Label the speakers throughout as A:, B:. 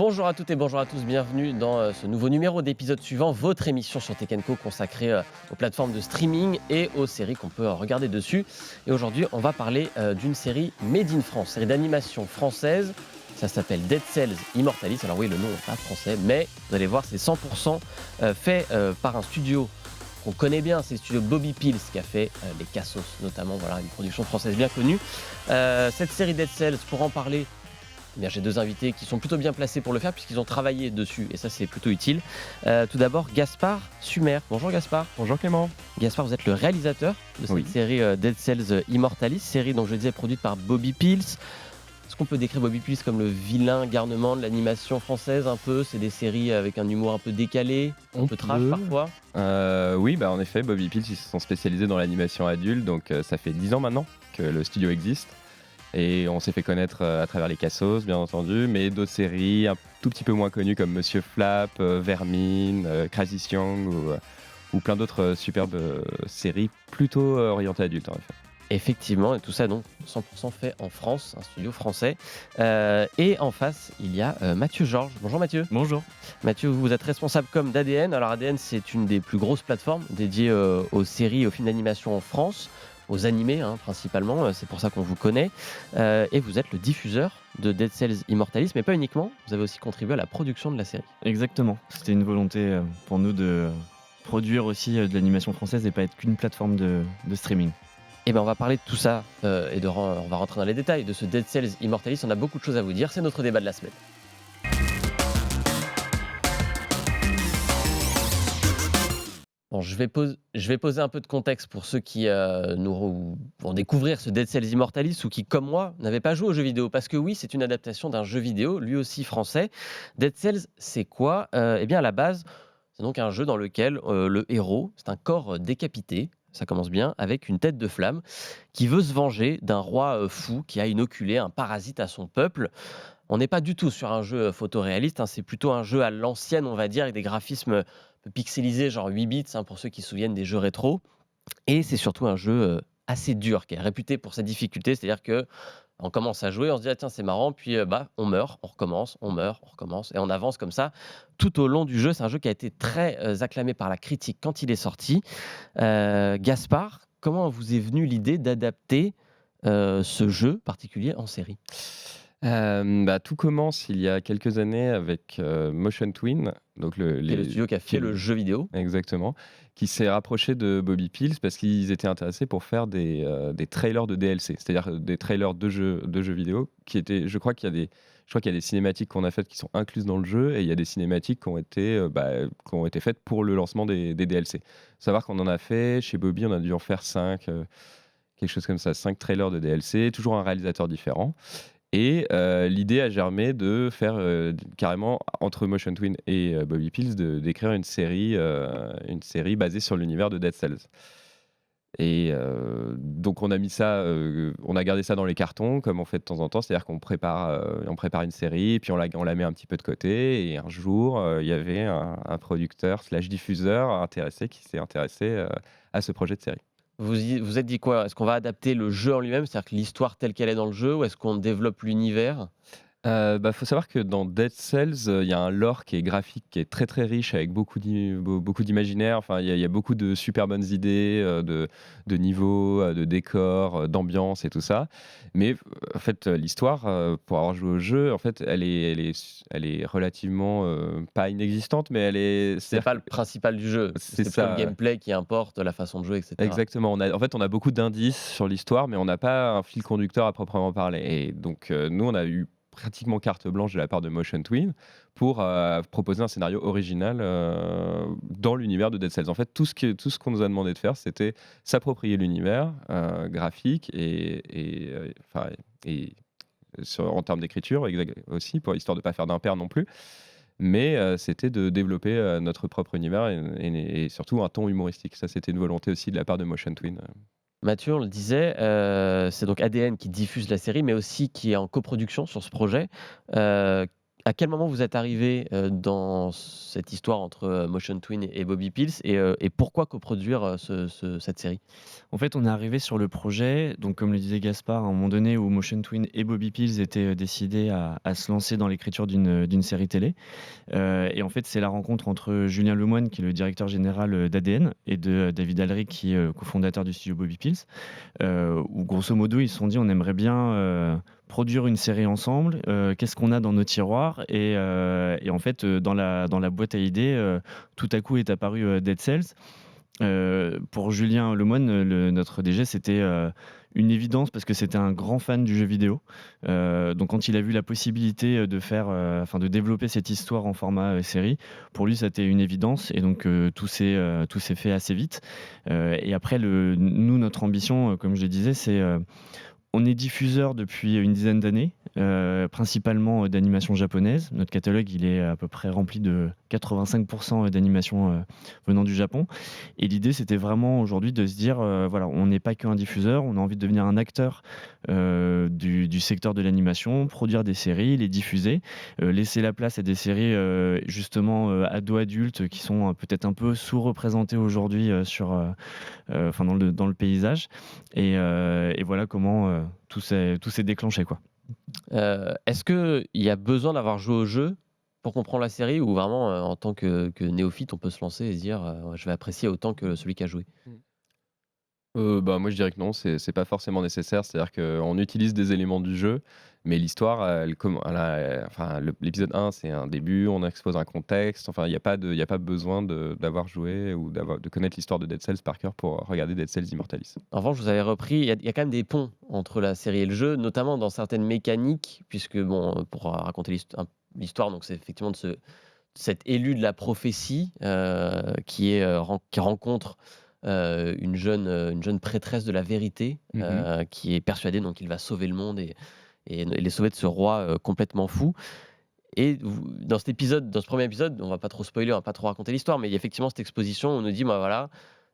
A: Bonjour à toutes et bonjour à tous, bienvenue dans ce nouveau numéro d'épisode suivant, votre émission sur Tech Co consacrée aux plateformes de streaming et aux séries qu'on peut regarder dessus. Et aujourd'hui, on va parler d'une série Made in France, série d'animation française. Ça s'appelle Dead Cells Immortalis. Alors oui, le nom n'est pas français, mais vous allez voir, c'est 100% fait par un studio qu'on connaît bien, c'est le studio Bobby Pills qui a fait les Cassos notamment, voilà, une production française bien connue. Cette série Dead Cells, pour en parler, eh bien, j'ai deux invités qui sont plutôt bien placés pour le faire puisqu'ils ont travaillé dessus et ça c'est plutôt utile. Tout d'abord Gaspard Sumer. Bonjour Gaspard.
B: Bonjour Clément.
A: Gaspard, vous êtes le réalisateur de cette série Dead Cells Immortalis, série donc je disais produite par Bobby Pills. Est-ce qu'on peut décrire Bobby Pills comme le vilain garnement de l'animation française un peu? C'est des séries avec un humour un peu décalé, un peu trash parfois.
B: Oui, en effet, Bobby Pills ils se sont spécialisés dans l'animation adulte, donc ça fait 10 ans maintenant que le studio existe. Et on s'est fait connaître à travers les Cassos, bien entendu, mais d'autres séries un tout petit peu moins connues comme Monsieur Flap, Vermine, Crazy Young ou plein d'autres superbes séries plutôt orientées adultes en effet.
A: Effectivement, et tout ça donc 100% fait en France, un studio français. Et en face, il y a Mathieu Georges. Bonjour Mathieu.
C: Bonjour.
A: Mathieu, vous êtes responsable com d'ADN. Alors ADN, c'est une des plus grosses plateformes dédiées aux séries et aux films d'animation en France, aux animés principalement, c'est pour ça qu'on vous connaît. Et vous êtes le diffuseur de Dead Cells Immortalis, mais pas uniquement, vous avez aussi contribué à la production de la série.
C: Exactement, c'était une volonté pour nous de produire aussi de l'animation française et pas être qu'une plateforme de streaming.
A: Et on va parler de tout ça et on va rentrer dans les détails de ce Dead Cells Immortalis. On a beaucoup de choses à vous dire, c'est notre débat de la semaine. Bon, je vais poser un peu de contexte pour ceux qui vont découvrir ce Dead Cells Immortalis ou qui, comme moi, n'avaient pas joué aux jeux vidéo. Parce que oui, c'est une adaptation d'un jeu vidéo, lui aussi français. Dead Cells, c'est quoi? Eh bien, à la base, c'est donc un jeu dans lequel le héros, c'est un corps décapité, ça commence bien, avec une tête de flamme, qui veut se venger d'un roi fou qui a inoculé un parasite à son peuple. On n'est pas du tout sur un jeu photoréaliste, c'est plutôt un jeu à l'ancienne, on va dire, avec des graphismes un peu pixelisés, genre 8 bits, pour ceux qui se souviennent des jeux rétro. Et c'est surtout un jeu assez dur, qui est réputé pour sa difficulté, c'est-à-dire que on commence à jouer, on se dit tiens c'est marrant, puis on meurt, on recommence, on meurt, on recommence, et on avance comme ça tout au long du jeu. C'est un jeu qui a été très acclamé par la critique quand il est sorti. Gaspard, comment vous est venue l'idée d'adapter ce jeu particulier en série?
B: Tout commence il y a quelques années avec Motion Twin, donc
A: le studio qui a fait le jeu vidéo.
B: Exactement, qui s'est rapproché de Bobby Pills parce qu'ils étaient intéressés pour faire des trailers de DLC, c'est-à-dire des trailers de jeux vidéo qui étaient, je crois qu'il y a des cinématiques qu'on a faites qui sont incluses dans le jeu et il y a des cinématiques qui ont été faites pour le lancement des DLC. Savoir qu'on en a fait chez Bobby, on a dû en faire 5, quelque chose comme ça, 5 trailers de DLC, toujours un réalisateur différent. Et l'idée a germé de faire carrément, entre Motion Twin et Bobby Pills, d'écrire une série basée sur l'univers de Dead Cells. Et donc on a gardé ça dans les cartons, comme on fait de temps en temps, c'est-à-dire qu'on prépare une série, puis on la met un petit peu de côté, et un jour, il y avait un producteur / diffuseur qui s'est intéressé à ce projet de série.
A: Vous êtes dit quoi? Est-ce qu'on va adapter le jeu en lui-même, c'est-à-dire que l'histoire telle qu'elle est dans le jeu, ou est-ce qu'on développe l'univers?
B: Faut savoir que dans Dead Cells, il y a un lore qui est graphique, qui est très très riche avec beaucoup d'imaginaire. Enfin, il y a beaucoup de super bonnes idées de niveaux, de décors, d'ambiance et tout ça. Mais en fait, l'histoire, pour avoir joué au jeu, en fait, elle est relativement pas inexistante, mais
A: C'est pas le principal du jeu, c'est plutôt le gameplay qui importe, la façon de jouer, etc.
B: Exactement. On a beaucoup d'indices sur l'histoire, mais on n'a pas un fil conducteur à proprement parler. Et donc, nous, on a eu pratiquement carte blanche de la part de Motion Twin pour proposer un scénario original dans l'univers de Dead Cells. En fait, tout ce qu'on nous a demandé de faire, c'était s'approprier l'univers graphique en termes d'écriture aussi, histoire de ne pas faire d'impair non plus. Mais c'était de développer notre propre univers et surtout un ton humoristique. Ça, c'était une volonté aussi de la part de Motion Twin.
A: Mathieu, on le disait, c'est donc ADN qui diffuse la série, mais aussi qui est en coproduction sur ce projet. à quel moment vous êtes arrivé dans cette histoire entre Motion Twin et Bobby Pills et pourquoi coproduire cette série?
C: En fait, on est arrivé sur le projet, donc comme le disait Gaspard, à un moment donné où Motion Twin et Bobby Pills étaient décidés à se lancer dans l'écriture d'une série télé. Et en fait, c'est la rencontre entre Julien Lemoine, qui est le directeur général d'ADN, et de David Alric, qui est cofondateur du studio Bobby Pills, où grosso modo, ils se sont dit on aimerait bien produire une série ensemble, qu'est-ce qu'on a dans nos tiroirs et en fait, dans la boîte à idées, tout à coup est apparu Dead Cells. Pour Julien Lemoine, notre DG, c'était une évidence parce que c'était un grand fan du jeu vidéo. Donc quand il a vu la possibilité de faire, enfin de développer cette histoire en format série, pour lui, c'était une évidence et donc tout s'est fait assez vite. Et après, nous, notre ambition, comme je le disais, c'est on est diffuseur depuis une dizaine d'années, principalement d'animation japonaise. Notre catalogue, il est à peu près rempli de 85% d'animation venant du Japon. Et l'idée, c'était vraiment aujourd'hui de se dire, voilà, on n'est pas qu'un diffuseur, on a envie de devenir un acteur du secteur de l'animation, produire des séries, les diffuser, laisser la place à des séries justement ados-adultes qui sont peut-être un peu sous-représentées aujourd'hui enfin, dans le paysage. Et voilà comment tout s'est déclenché, quoi.
A: Est-ce qu'il y a besoin d'avoir joué au jeu pour comprendre la série ou vraiment en tant que néophyte, on peut se lancer et se dire ouais, je vais apprécier autant que celui qui a joué?
B: Bah, moi je dirais que non, c'est pas forcément nécessaire. C'est-à-dire qu'on utilise des éléments du jeu, mais l'histoire, enfin, l'épisode 1, c'est un début, on expose un contexte. Enfin, il y a pas besoin d'avoir joué ou de connaître l'histoire de Dead Cells par cœur pour regarder Dead Cells Immortalis.
A: En revanche, vous avez repris, il y a quand même des ponts entre la série et le jeu, notamment dans certaines mécaniques, puisque bon, pour raconter l'histoire, donc c'est effectivement cet élu de la prophétie qui rencontre une jeune prêtresse de la vérité qui est persuadée donc qu'il va sauver le monde et les sauver de ce roi complètement fou. Et dans cet épisode, dans ce premier épisode, on va pas trop spoiler, on va pas trop raconter l'histoire, mais il y a effectivement cette exposition où on nous dit, bah voilà,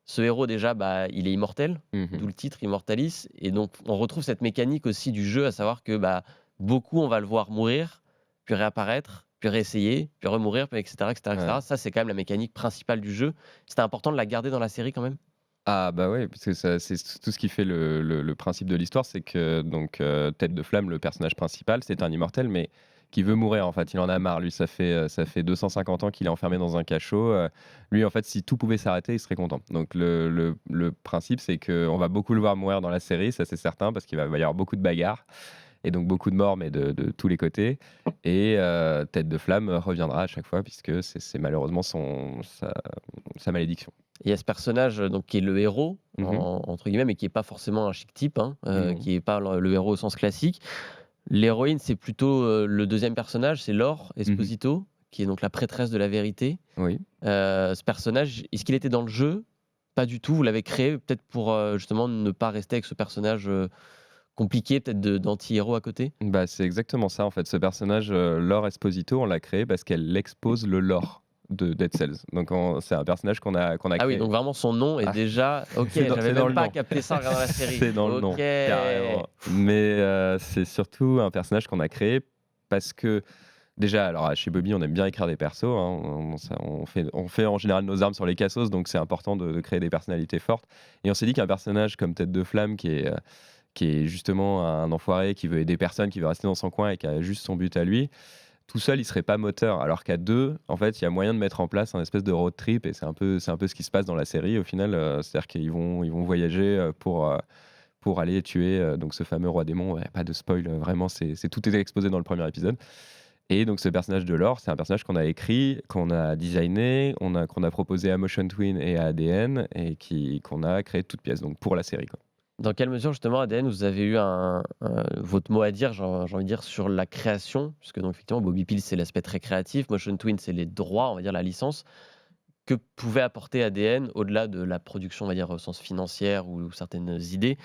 A: ce héros déjà, bah, il est immortel, d'où le titre Immortalis, et donc on retrouve cette mécanique aussi du jeu, à savoir que bah, beaucoup, on va le voir mourir, puis réapparaître, puis réessayer, puis remourir, puis etc., etc., etc.
B: Ouais.
A: Ça, c'est quand même la mécanique principale du jeu. C'était important de la garder dans la série quand même.
B: Ah bah ouais, parce que c'est tout ce qui fait le principe de l'histoire, c'est que donc Tête de Flamme, le personnage principal, c'est un immortel, mais qui veut mourir en fait. Il en a marre, lui, ça fait 250 ans qu'il est enfermé dans un cachot. Lui, en fait, si tout pouvait s'arrêter, il serait content. Donc le principe, c'est qu'on va beaucoup le voir mourir dans la série, ça c'est certain, parce qu'il va y avoir beaucoup de bagarres, et donc beaucoup de morts, mais de tous les côtés. Et Tête de Flamme reviendra à chaque fois, puisque c'est malheureusement sa malédiction.
A: Il y a ce personnage donc, qui est le héros,
B: Mhm.
A: entre guillemets, mais qui n'est pas forcément un chic type, hein,
B: Non.
A: qui n'est pas le héros au sens classique. L'héroïne, c'est plutôt le deuxième personnage, c'est Laure Esposito, qui est donc la prêtresse de la vérité.
B: Oui.
A: Ce personnage, est-ce qu'il était dans le jeu? Pas du tout, vous l'avez créé peut-être pour justement ne pas rester avec ce personnage compliqué, peut-être d'anti-héros à côté?
B: Bah, c'est exactement ça en fait. Ce personnage, Laure Esposito, on l'a créé parce qu'elle expose le lore de Dead Cells. Donc c'est un personnage qu'on a
A: Ah oui,
B: créé.
A: donc vraiment son nom est
B: Ah.
A: déjà... Ok,
B: C'est
A: j'avais
B: dans
A: même
B: le
A: pas
B: nom.
A: capté ça en regardant la série.
B: C'est dans le nom,
A: Ok.
B: carrément. Mais c'est surtout un personnage qu'on a créé parce que déjà, alors chez Bobby, on aime bien écrire des persos, hein. On fait en général nos armes sur les cassos, donc c'est important de créer des personnalités fortes. Et on s'est dit qu'un personnage comme Tête de Flamme, qui est justement un enfoiré, qui veut aider personne, qui veut rester dans son coin et qui a juste son but à lui, tout seul, il serait pas moteur. Alors qu'à deux, en fait, il y a moyen de mettre en place un espèce de road trip, et c'est un peu ce qui se passe dans la série au final. C'est-à-dire qu'ils vont voyager pour aller tuer donc ce fameux roi démon. Ouais, pas de spoil, vraiment, tout est exposé dans le premier épisode. Et donc ce personnage de Laure, c'est un personnage qu'on a écrit, qu'on a designé, qu'on a proposé à Motion Twin et à ADN, et qu'on a créé de toutes pièces, donc pour la série, quoi.
A: Dans quelle mesure, justement, ADN, vous avez eu votre mot à dire, j'ai envie de dire, sur la création? Puisque, donc, effectivement, Bobby Pills, c'est l'aspect très créatif. Motion Twin, c'est les droits, on va dire, la licence. Que pouvait apporter ADN, au-delà de la production, on va dire, au sens financière ou certaines idées,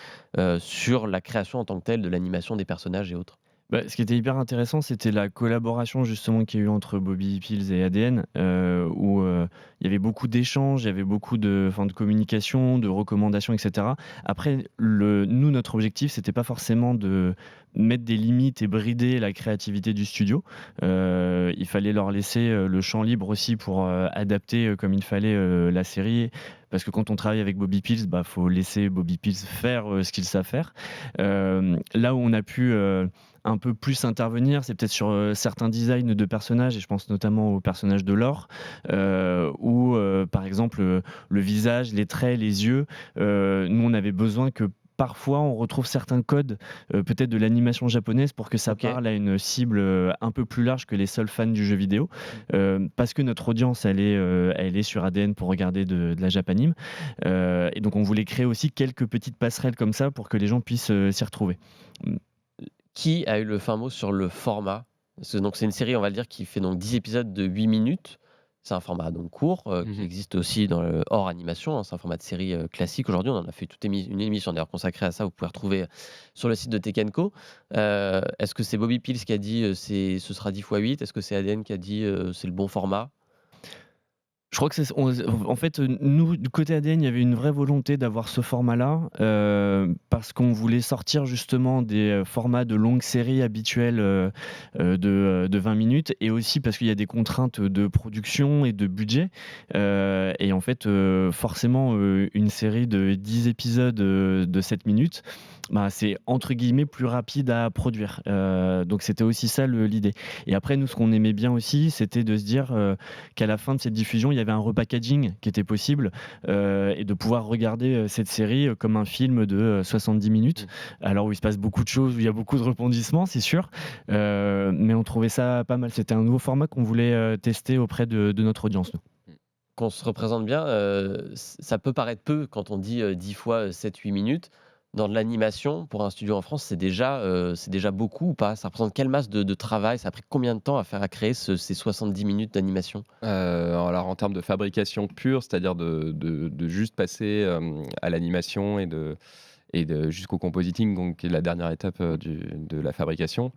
A: sur la création en tant que telle de l'animation des personnages et autres?
C: Ce qui était hyper intéressant, c'était la collaboration justement qu'il y a eu entre Bobby Pills et ADN, où il y avait beaucoup d'échanges, il y avait beaucoup de communication, de recommandations, etc. Après, nous, notre objectif, c'était pas forcément de mettre des limites et brider la créativité du studio. Il fallait leur laisser le champ libre aussi pour adapter comme il fallait la série. Parce que quand on travaille avec Bobby Pills, faut laisser Bobby Pills faire ce qu'ils savent faire. Là où on a pu un peu plus intervenir, c'est peut-être sur certains designs de personnages, et je pense notamment au personnage de Laure, où par exemple le visage, les traits, les yeux, nous on avait besoin que parfois on retrouve certains codes peut-être de l'animation japonaise pour que ça
A: Ok.
C: parle à une cible un peu plus large que les seuls fans du jeu vidéo, parce que notre audience elle est sur ADN pour regarder de la Japanime, et donc on voulait créer aussi quelques petites passerelles comme ça pour que les gens puissent s'y retrouver.
A: Qui a eu le fin mot sur le format? Donc c'est une série, on va le dire, qui fait donc 10 épisodes de 8 minutes. C'est un format donc court, qui existe aussi dans le hors animation, hein. C'est un format de série classique. Aujourd'hui, on en a fait une émission d'ailleurs consacrée à ça. Vous pouvez retrouver sur le site de Tekenko. Est-ce que c'est Bobby Pills qui a dit ce sera 10 x 8? Est-ce que c'est ADN qui a dit c'est le bon format?
C: Je crois que en fait, nous, du côté ADN, il y avait une vraie volonté d'avoir ce format-là, parce qu'on voulait sortir justement des formats de longues séries habituelles de 20 minutes, et aussi parce qu'il y a des contraintes de production et de budget. Et en fait, forcément, une série de 10 épisodes de 7 minutes, c'est entre guillemets plus rapide à produire. Donc c'était aussi ça l'idée. Et après, nous, ce qu'on aimait bien aussi, c'était de se dire qu'à la fin de cette diffusion, il y avait un repackaging qui était possible, et de pouvoir regarder cette série comme un film de 70 minutes, alors où il se passe beaucoup de choses, où il y a beaucoup de rebondissements, c'est sûr, mais on trouvait ça pas mal. C'était un nouveau format qu'on voulait tester auprès de notre audience, nous.
A: Qu'on se représente bien, ça peut paraître peu quand on dit 10 fois 7-8 minutes. Dans de l'animation, pour un studio en France, c'est déjà beaucoup ou pas? Ça représente quelle masse de travail? Ça a pris combien de temps à créer ces 70 minutes d'animation?
B: Alors en termes de fabrication pure, c'est-à-dire de juste passer à l'animation et jusqu'au compositing, donc qui est la dernière étape de la fabrication,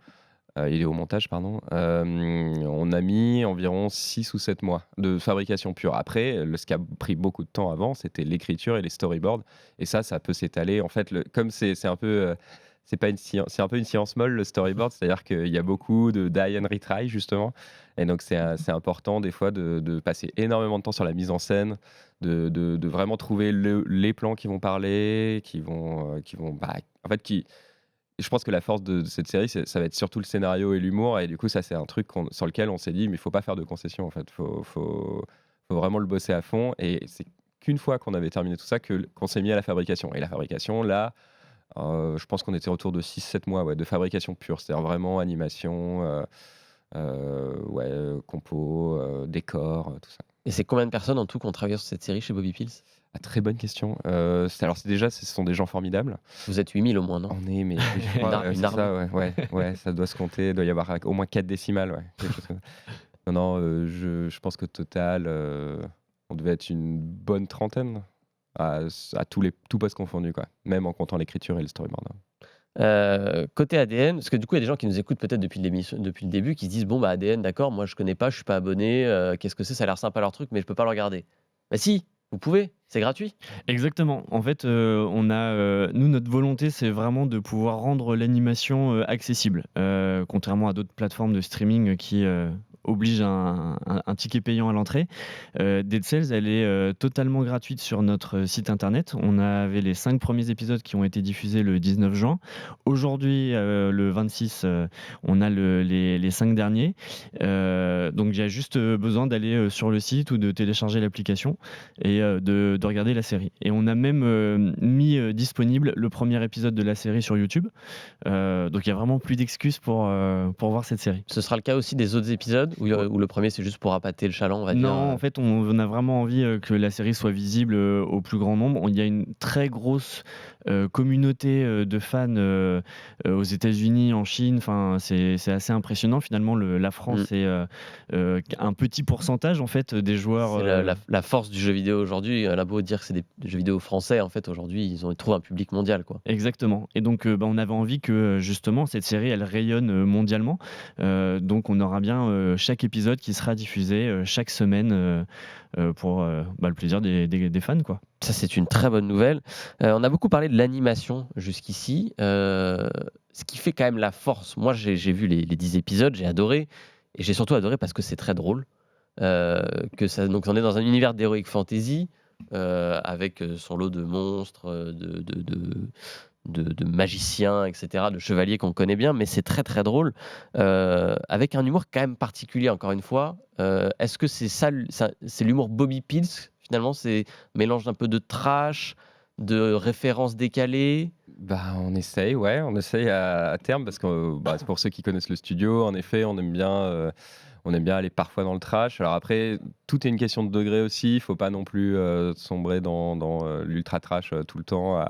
B: et au montage, pardon, on a mis environ 6 ou 7 mois de fabrication pure. Après, ce qui a pris beaucoup de temps avant, c'était l'écriture et les storyboards. Et ça peut s'étaler. En fait, comme c'est un peu... c'est pas une science, c'est un peu une science molle, le storyboard, c'est-à-dire qu'il y a beaucoup de die and retry, justement. Et donc, c'est important, des fois, de passer énormément de temps sur la mise en scène, de vraiment trouver les plans qui vont parler, en fait, je pense que la force de cette série, ça va être surtout le scénario et l'humour. Et du coup, ça, c'est un truc sur lequel on s'est dit, mais il faut pas faire de concessions, en fait. Faut vraiment le bosser à fond. Et c'est qu'une fois qu'on avait terminé tout ça, qu'on s'est mis à la fabrication. Et la fabrication, là, je pense qu'on était autour de 6-7 mois de fabrication pure. C'est-à-dire vraiment animation, compo, décor, tout ça.
A: Et c'est combien de personnes en tout qui ont travaillé sur cette série chez Bobby Pills?
B: Très bonne question. Ce sont des gens formidables.
A: Vous êtes 8000 au moins, non?
B: On est, mais je crois,
A: Une
B: c'est
A: armée.
B: ça, ouais, ça doit se compter. Il doit y avoir au moins 4 décimales, ouais, quelque chose comme ça. Non, je pense qu'au total, on devait être une bonne trentaine à tout poste confondu, quoi. Même en comptant l'écriture et le storyboard.
A: Côté ADN, parce que du coup, il y a des gens qui nous écoutent peut-être depuis le début, qui se disent bon, ADN, d'accord, moi je connais pas, je suis pas abonné, qu'est-ce que c'est? Ça a l'air sympa leur truc, mais je peux pas le regarder. Bah si, vous pouvez, c'est gratuit.
C: Exactement. En fait, nous, notre volonté, c'est vraiment de pouvoir rendre l'animation accessible, contrairement à d'autres plateformes de streaming qui obligent un ticket payant à l'entrée. Dead Cells, elle est totalement gratuite sur notre site internet. On avait les 5 premiers épisodes qui ont été diffusés le 19 juin. Aujourd'hui, le 26, on a les 5 derniers. Donc, j'ai juste besoin d'aller sur le site ou de télécharger l'application et de regarder la série. Et on a même mis disponible le premier épisode de la série sur YouTube. Donc il y a vraiment plus d'excuses pour voir cette série.
A: Ce sera le cas aussi des autres épisodes ou le premier c'est juste pour appâter le chaland, on va dire.
C: Non, en fait, on a vraiment envie que la série soit visible au plus grand nombre. Il y a une très grosse communauté de fans aux États-Unis, en Chine. Enfin, c'est assez impressionnant. Finalement, la France est un petit pourcentage en fait des joueurs.
A: C'est la force du jeu vidéo aujourd'hui. On a beau dire que c'est des jeux vidéo français, en fait aujourd'hui ils ont trouvé un public mondial, quoi.
C: Exactement. Et donc, on avait envie que justement cette série, elle rayonne mondialement. Donc, on aura bien chaque épisode qui sera diffusé chaque semaine pour le plaisir des fans, quoi.
A: Ça, c'est une très bonne nouvelle. On a beaucoup parlé de l'animation jusqu'ici, ce qui fait quand même la force. Moi, j'ai vu les 10 épisodes, j'ai adoré, et j'ai surtout adoré parce que c'est très drôle. Donc, on est dans un univers d'heroic fantasy, avec son lot de monstres, de magiciens, etc., de chevaliers qu'on connaît bien, mais c'est très très drôle, avec un humour quand même particulier, encore une fois. Est-ce que c'est l'humour Bobby Pills, finalement, c'est un mélange d'un peu de trash, de références décalées?
B: Bah, on essaye, ouais, on essaye à terme parce que c'est pour ceux qui connaissent le studio, en effet, on aime bien aller parfois dans le trash. Alors après, tout est une question de degré aussi. Il faut pas non plus sombrer dans l'ultra trash tout le temps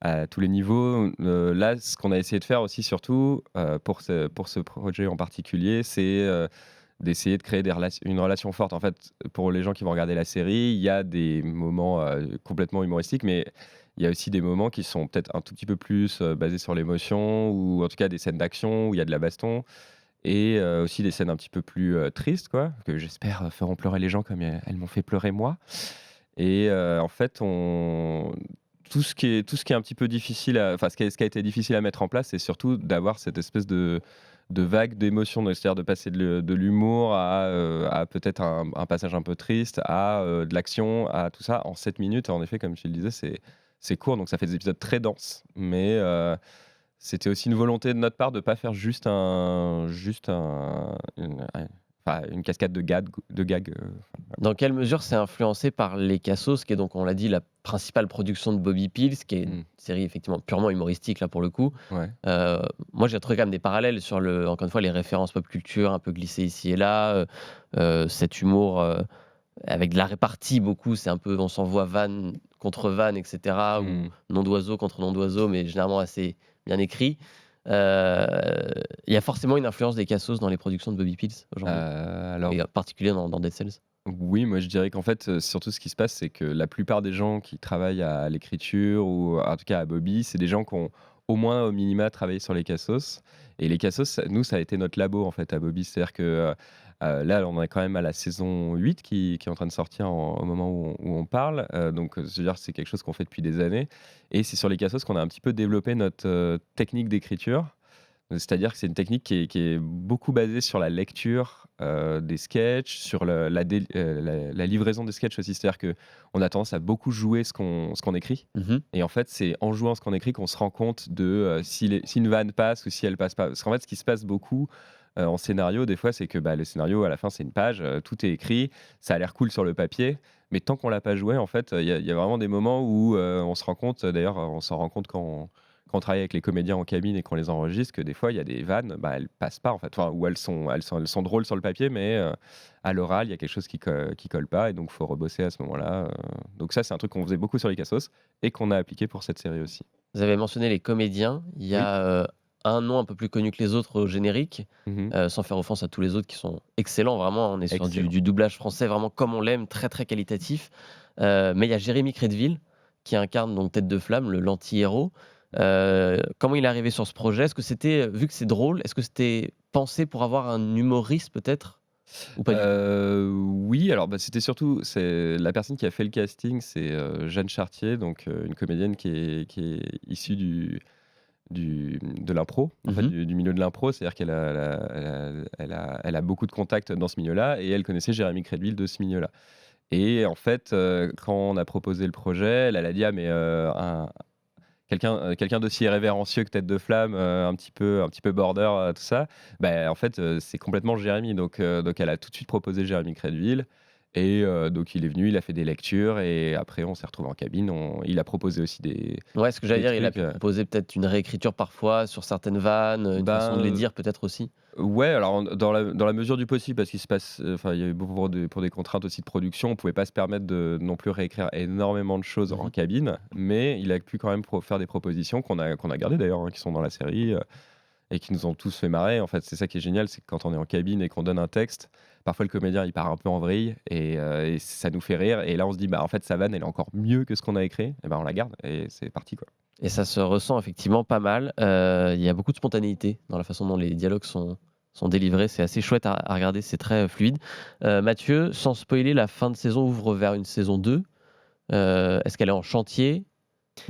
B: à tous les niveaux. Là, ce qu'on a essayé de faire aussi, surtout pour ce projet en particulier, c'est d'essayer de créer une relation forte. En fait, pour les gens qui vont regarder la série, il y a des moments complètement humoristiques, mais il y a aussi des moments qui sont peut-être un tout petit peu plus basés sur l'émotion, ou en tout cas des scènes d'action où il y a de la baston, et aussi des scènes un petit peu plus tristes, quoi, que j'espère feront pleurer les gens comme elles m'ont fait pleurer moi. Et en fait, tout ce qui est un petit peu difficile, enfin ce qui a été difficile à mettre en place, c'est surtout d'avoir cette espèce de vague d'émotions, c'est-à-dire de passer de l'humour à peut-être un passage un peu triste, à de l'action, à tout ça en 7 minutes. En effet, comme tu le disais, c'est court, donc ça fait des épisodes très denses, mais c'était aussi une volonté de notre part de ne pas faire juste une cascade de gags.
A: Dans quelle mesure c'est influencé par Les Cassos, qui est donc, on l'a dit, la principale production de Bobby Pills, qui est une série effectivement purement humoristique là pour le coup.
B: Ouais.
A: Moi, j'ai trouvé quand même des parallèles sur encore une fois, les références pop culture un peu glissées ici et là, cet humour avec de la répartie beaucoup. C'est un peu, on s'envoie vanne contre vanne, etc. Ou nom d'oiseau contre nom d'oiseau, mais généralement assez bien écrit. Il y a forcément une influence des Cassos dans les productions de Bobby Pills aujourd'hui,
B: Alors,
A: et en particulier dans Dead Cells.
B: oui, moi je dirais qu'en fait, surtout ce qui se passe, c'est que la plupart des gens qui travaillent à l'écriture, ou en tout cas à Bobby, c'est des gens qui ont au moins au minima travaillé sur les Cassos. Et les Cassos, nous, ça a été notre labo en fait à Bobby. C'est-à-dire que là, on est quand même à la saison 8 qui est en train de sortir au moment où on parle. Donc, je veux dire, c'est quelque chose qu'on fait depuis des années. Et c'est sur les Cassos qu'on a un petit peu développé notre technique d'écriture. C'est-à-dire que c'est une technique qui est beaucoup basée sur la lecture des sketchs, sur la livraison des sketchs aussi. C'est-à-dire qu'on a tendance à beaucoup jouer ce qu'on écrit. Et en fait, c'est en jouant ce qu'on écrit qu'on se rend compte de si une vanne passe ou si elle passe pas. Parce qu'en fait, ce qui se passe beaucoup en scénario, des fois, c'est que le scénario, à la fin, c'est une page, tout est écrit, ça a l'air cool sur le papier. Mais tant qu'on l'a pas joué, en fait, il y a vraiment des moments où on se rend compte, d'ailleurs, on s'en rend compte quand on travaille avec les comédiens en cabine et qu'on les enregistre, que des fois il y a des vannes, elles passent pas en fait, ou elles sont drôles sur le papier, mais à l'oral il y a quelque chose qui colle pas, et donc faut rebosser à ce moment-là. Donc ça, c'est un truc qu'on faisait beaucoup sur les Cassos et qu'on a appliqué pour cette série aussi.
A: Vous avez mentionné les comédiens. Il y a un nom un peu plus connu que les autres au générique, sans faire offense à tous les autres qui sont excellents. Vraiment, on est sur du doublage français vraiment comme on l'aime, très très qualitatif. Mais il y a Jérémy Crédville qui incarne donc Tête de Flamme, l'anti-héros. Comment il est arrivé sur ce projet? Est-ce que c'était, vu que c'est drôle, est-ce que c'était pensé pour avoir un humoriste peut-être, ou pas du tout?
B: Oui, alors c'était surtout la personne qui a fait le casting, c'est Jeanne Chartier, donc une comédienne qui est issue de l'impro, en fait, du milieu de l'impro. C'est-à-dire qu'elle a beaucoup de contacts dans ce milieu-là, et elle connaissait Jérémy Crédville de ce milieu-là. Et en fait, quand on a proposé le projet, elle a dit: ah, mais quelqu'un d'aussi irrévérencieux que Tête de Flamme, un petit peu border, tout ça, en fait, c'est complètement Jérémy. Donc elle a tout de suite proposé Jérémy Crédville. Et donc il est venu, il a fait des lectures et après on s'est retrouvés en cabine. Il a proposé aussi
A: Ouais, ce que j'allais
B: des
A: dire, il a
B: trucs.
A: pu proposer peut-être une réécriture parfois sur certaines vannes, une façon de les
B: Ben,
A: dire peut-être aussi?
B: ouais, alors dans la mesure du possible, parce qu'il se passe, enfin il y avait beaucoup pour des contraintes aussi de production, on pouvait pas se permettre de non plus réécrire énormément de choses en
A: Mmh.
B: cabine, mais il a pu quand même faire des propositions qu'on a gardées d'ailleurs, hein, qui sont dans la série. Et qui nous ont tous fait marrer. En fait, c'est ça qui est génial, c'est que quand on est en cabine et qu'on donne un texte, parfois le comédien il part un peu en vrille et ça nous fait rire. Et là, on se dit, bah en fait, sa vanne elle est encore mieux que ce qu'on a écrit. Et ben on la garde et c'est parti quoi.
A: Et ça se ressent effectivement pas mal. Il y a beaucoup de spontanéité dans la façon dont les dialogues sont délivrés. C'est assez chouette à regarder, c'est très fluide. Mathieu, sans spoiler, la fin de saison ouvre vers une saison 2. Est-ce qu'elle est en chantier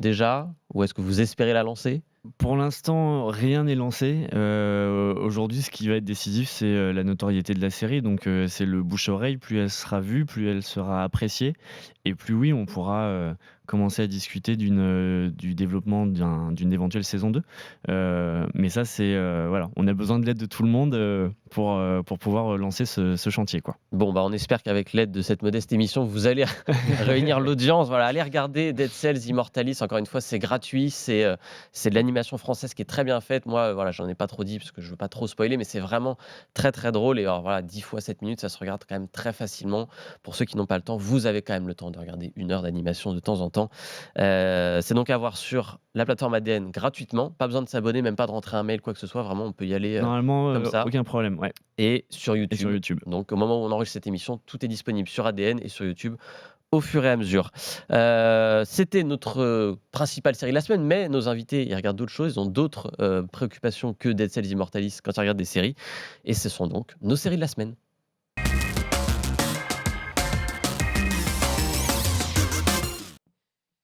A: déjà? Ou est-ce que vous espérez la lancer?
C: Pour l'instant, rien n'est lancé. Aujourd'hui, ce qui va être décisif, c'est, la notoriété de la série. Donc, c'est le bouche-oreille. Plus elle sera vue, plus elle sera appréciée et plus oui, on pourra, commencer à discuter du développement d'une éventuelle saison 2. Mais ça, c'est, voilà, on a besoin de l'aide de tout le monde, pour pouvoir, lancer ce chantier, quoi.
A: Bon, bah, on espère qu'avec l'aide de cette modeste émission, vous allez réunir l'audience. Voilà, allez regarder Dead Cells Immortalis. Encore une fois, c'est gratuit. C'est de l'animation française qui est très bien faite. Moi, voilà, j'en ai pas trop dit parce que je veux pas trop spoiler, mais c'est vraiment très très drôle. Et alors, voilà, 10 fois 7 minutes, ça se regarde quand même très facilement. Pour ceux qui n'ont pas le temps, vous avez quand même le temps de regarder 1 heure d'animation de temps en temps. C'est donc à voir sur la plateforme ADN gratuitement. Pas besoin de s'abonner, même pas de rentrer un mail, quoi que ce soit. Vraiment, on peut y aller
C: Normalement,
A: comme ça.
C: aucun problème, ouais.
A: Et sur
C: Et sur
A: YouTube.
C: YouTube.
A: Donc, au moment où on enregistre cette émission, tout est disponible sur ADN et sur YouTube au fur et à mesure. C'était notre principale série de la semaine, mais nos invités, ils regardent d'autres choses, ils ont d'autres préoccupations que Dead Cells Immortalis quand ils regardent des séries. Et ce sont donc nos séries de la semaine.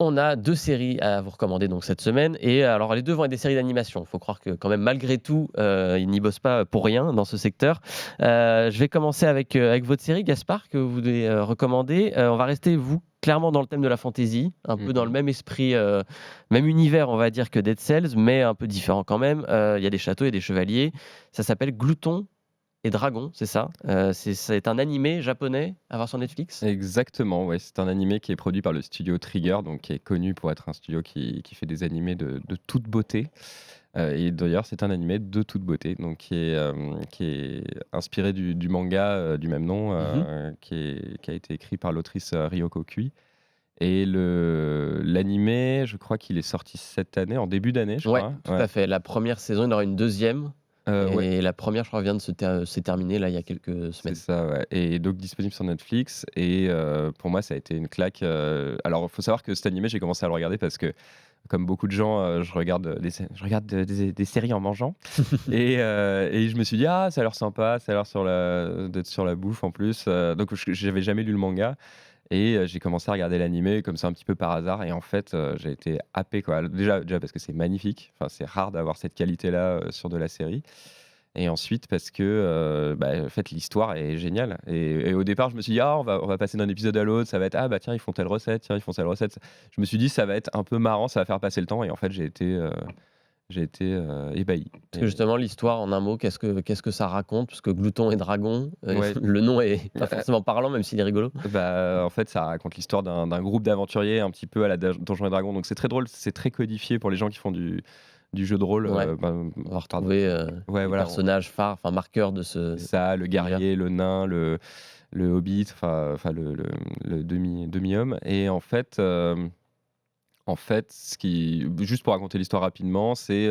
A: On a 2 séries à vous recommander donc cette semaine et alors les 2 vont être des séries d'animation. Il faut croire que quand même malgré tout, ils n'y bossent pas pour rien dans ce secteur. Je vais commencer avec votre série Gaspard que vous voulez recommander. On va rester vous clairement dans le thème de la fantasy, un peu dans le même esprit, même univers on va dire que Dead Cells, mais un peu différent quand même. Il y a des châteaux, il y a des chevaliers. Ça s'appelle Glouton et Dragon, c'est ça? C'est un animé japonais à voir sur Netflix?
B: Exactement, ouais, c'est un animé qui est produit par le studio Trigger, donc qui est connu pour être un studio qui fait des animés de toute beauté. Et d'ailleurs, c'est un animé de toute beauté, donc qui est inspiré du manga du même nom, qui a été écrit par l'autrice Ryoko Kui. Et l'animé, je crois qu'il est sorti cette année, en début d'année, je
A: Ouais,
B: crois.
A: tout
B: Ouais.
A: à fait. La première saison, il y en aura une deuxième.
B: Ouais,
A: Et la première, je crois, vient de s'est terminée là, il y a quelques
B: c'est
A: semaines.
B: ça, ouais. Et donc disponible sur Netflix. Et pour moi, ça a été une claque. Alors, il faut savoir que cet animé, j'ai commencé à le regarder parce que, comme beaucoup de gens, je regarde des séries en mangeant. Et je me suis dit, ah, ça a l'air sympa, ça a l'air d'être sur la bouffe en plus. Donc, j'avais jamais lu le manga. Et j'ai commencé à regarder l'animé comme ça un petit peu par hasard. Et en fait, j'ai été happé, quoi. Déjà parce que c'est magnifique. Enfin, c'est rare d'avoir cette qualité-là sur de la série. Et ensuite parce que en fait, l'histoire est géniale. Et au départ, je me suis dit, ah, on va passer d'un épisode à l'autre. Ça va être, ah, bah tiens, ils font telle recette. Tiens, ils font telle recette. Je me suis dit, ça va être un peu marrant, ça va faire passer le temps. Et en fait, j'ai été ébahi.
A: Parce que justement, l'histoire, en un mot, qu'est-ce que ça raconte? Parce que Glouton et Dragon,
B: Ouais.
A: le nom est pas forcément parlant, même s'il est rigolo.
B: En fait, ça raconte l'histoire d'un groupe d'aventuriers un petit peu à la Donjons et Dragons. Donc c'est très drôle, c'est très codifié pour les gens qui font du jeu de rôle.
A: Ouais. On va retrouver
B: Ouais,
A: les
B: voilà.
A: personnages phares, enfin marqueurs de ce.
B: Ça, le guerrier, le nain, le hobbit, enfin le demi-homme. Et juste pour raconter l'histoire rapidement, c'est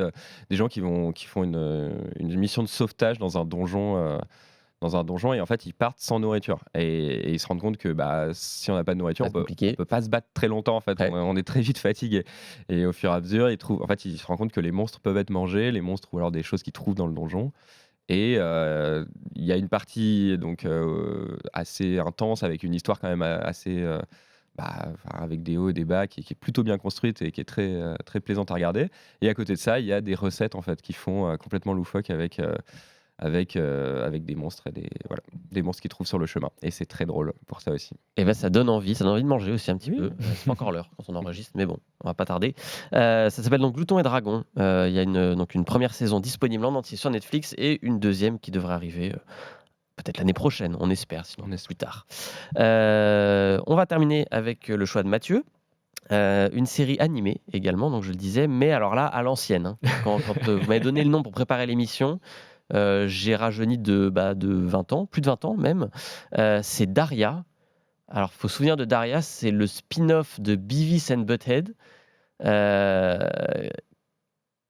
B: des gens qui font une mission de sauvetage dans un donjon. Et en fait, ils partent sans nourriture. Et ils se rendent compte que si on n'a pas de nourriture,
A: C'est compliqué.
B: on peut pas se battre très longtemps. En fait,
A: Ouais.
B: on est très vite fatigué. Et au fur et à mesure, ils se rendent compte que les monstres peuvent être mangés, les monstres ou alors des choses qu'ils trouvent dans le donjon. Et il y a une partie donc assez intense avec une histoire quand même assez avec des hauts et des bas qui est plutôt bien construite et qui est très très plaisante à regarder. Et à côté de ça, il y a des recettes en fait qui font complètement loufoques avec des monstres et des monstres qu'ils trouvent sur le chemin. Et c'est très drôle pour ça aussi.
A: Et ben ça donne envie de manger aussi un petit
B: Oui.
A: peu. C'est pas encore l'heure quand on enregistre, mais bon, on va pas tarder. Ça s'appelle donc Glouton et Dragon. Il y a donc une première saison disponible en entier sur Netflix et une deuxième qui devrait arriver peut-être l'année prochaine, on espère, sinon
B: On espère.
A: plus tard. On va terminer avec le choix de Mathieu. Une série animée également, donc je le disais, mais alors là, à l'ancienne, hein. Quand vous m'avez donné le nom pour préparer l'émission, j'ai rajeuni de 20 ans, plus de 20 ans même. C'est Daria. Alors, il faut se souvenir de Daria, c'est le spin-off de Beavis and Butthead. Euh,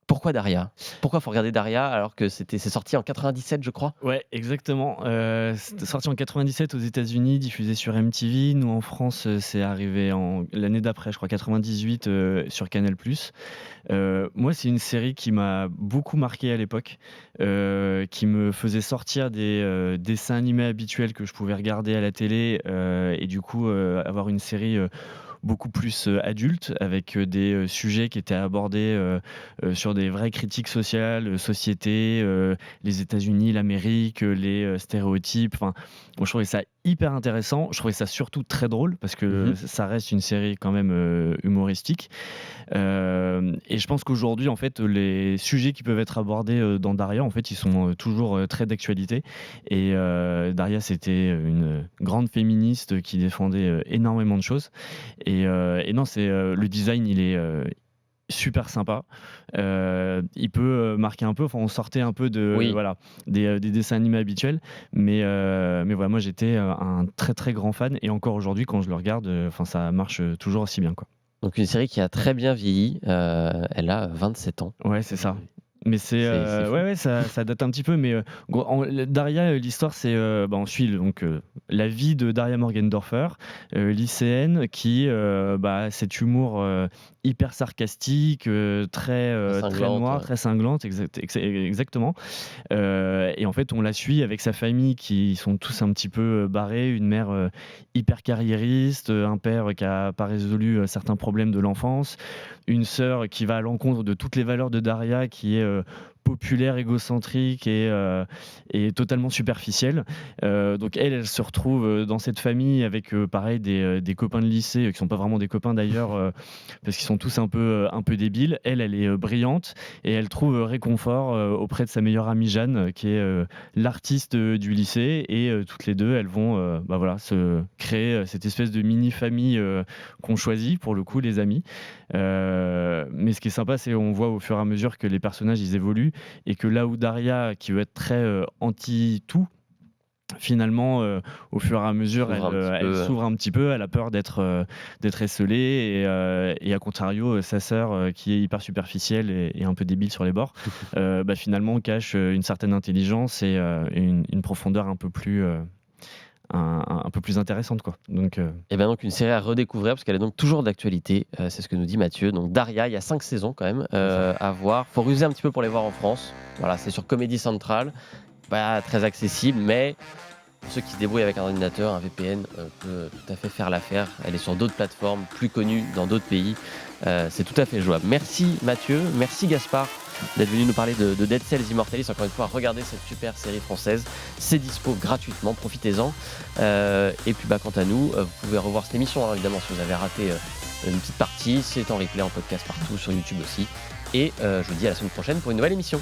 A: Pourquoi Daria? Pourquoi faut regarder Daria alors que c'est sorti en 97, je crois?
C: Ouais, exactement. C'était sorti en 97 aux États-Unis, diffusé sur MTV. Nous, en France, c'est arrivé l'année d'après, je crois 98, sur Canal+. Moi, c'est une série qui m'a beaucoup marqué à l'époque, qui me faisait sortir des dessins animés habituels que je pouvais regarder à la télé, et du coup, avoir une série beaucoup plus adulte, avec des sujets qui étaient abordés sur des vraies critiques sociales, société, les États-Unis, l'Amérique, les stéréotypes. Enfin, moi, je trouvais ça hyper intéressant. Je trouvais ça surtout très drôle parce que ça reste une série quand même humoristique. Et je pense qu'aujourd'hui, en fait, les sujets qui peuvent être abordés dans Daria, en fait, ils sont toujours très d'actualité. Et Daria, c'était une grande féministe qui défendait énormément de choses. Et non, le design, il est super sympa. Il peut marquer un peu. Enfin, on sortait un peu de
A: Oui.
C: voilà des dessins animés habituels, mais voilà, moi j'étais un très très grand fan. Et encore aujourd'hui, quand je le regarde, enfin ça marche toujours aussi bien, quoi.
A: Donc une série qui a très bien vieilli. Elle a 27 ans.
C: Ouais, c'est ça. Mais c'est
A: C'est fou.
C: ouais, ça date un petit peu, mais Daria, l'histoire, c'est on suit donc la vie de Daria Morgendorffer, lycéenne qui cet humour hyper sarcastique, très
A: Cinglante,
C: noir,
A: ouais.
C: très cinglante, exactement. Et en fait, on la suit avec sa famille qui sont tous un petit peu barrés, une mère hyper carriériste, un père qui a pas résolu certains problèmes de l'enfance, une sœur qui va à l'encontre de toutes les valeurs de Daria, qui est populaire, égocentrique et totalement superficielle. Donc elle se retrouve dans cette famille avec pareil des copains de lycée qui sont pas vraiment des copains d'ailleurs parce qu'ils sont tous un peu débiles. Elle est brillante et elle trouve réconfort auprès de sa meilleure amie Jeanne qui est l'artiste du lycée, et toutes les deux elles vont se créer cette espèce de mini famille qu'on choisit pour le coup, les amis. Mais ce qui est sympa, c'est on voit au fur et à mesure que les personnages ils évoluent, et que là où Daria, qui veut être très anti-tout, finalement, au fur et à mesure, elle s'ouvre un petit peu, elle a peur d'être esseulée, et à contrario, sa sœur, qui est hyper superficielle et un peu débile sur les bords, finalement cache une certaine intelligence et une profondeur un peu plus intéressante, quoi. Donc
A: Donc une série à redécouvrir parce qu'elle est donc toujours d'actualité, c'est ce que nous dit Mathieu. Donc Daria, il y a 5 saisons quand même à voir. Faut ruser un petit peu pour les voir en France. Voilà, c'est sur Comedy Central, pas très accessible, mais pour ceux qui se débrouillent avec un ordinateur, un VPN peut tout à fait faire l'affaire. Elle est sur d'autres plateformes plus connues dans d'autres pays. C'est tout à fait jouable. Merci Mathieu, merci Gaspard d'être venu nous parler de Dead Cells Immortalis. Encore une fois, regardez cette super série française. C'est dispo gratuitement, profitez-en. Et puis quant à nous, vous pouvez revoir cette émission, hein, évidemment, si vous avez raté une petite partie. C'est en replay, en podcast partout, sur YouTube aussi. Et je vous dis à la semaine prochaine pour une nouvelle émission.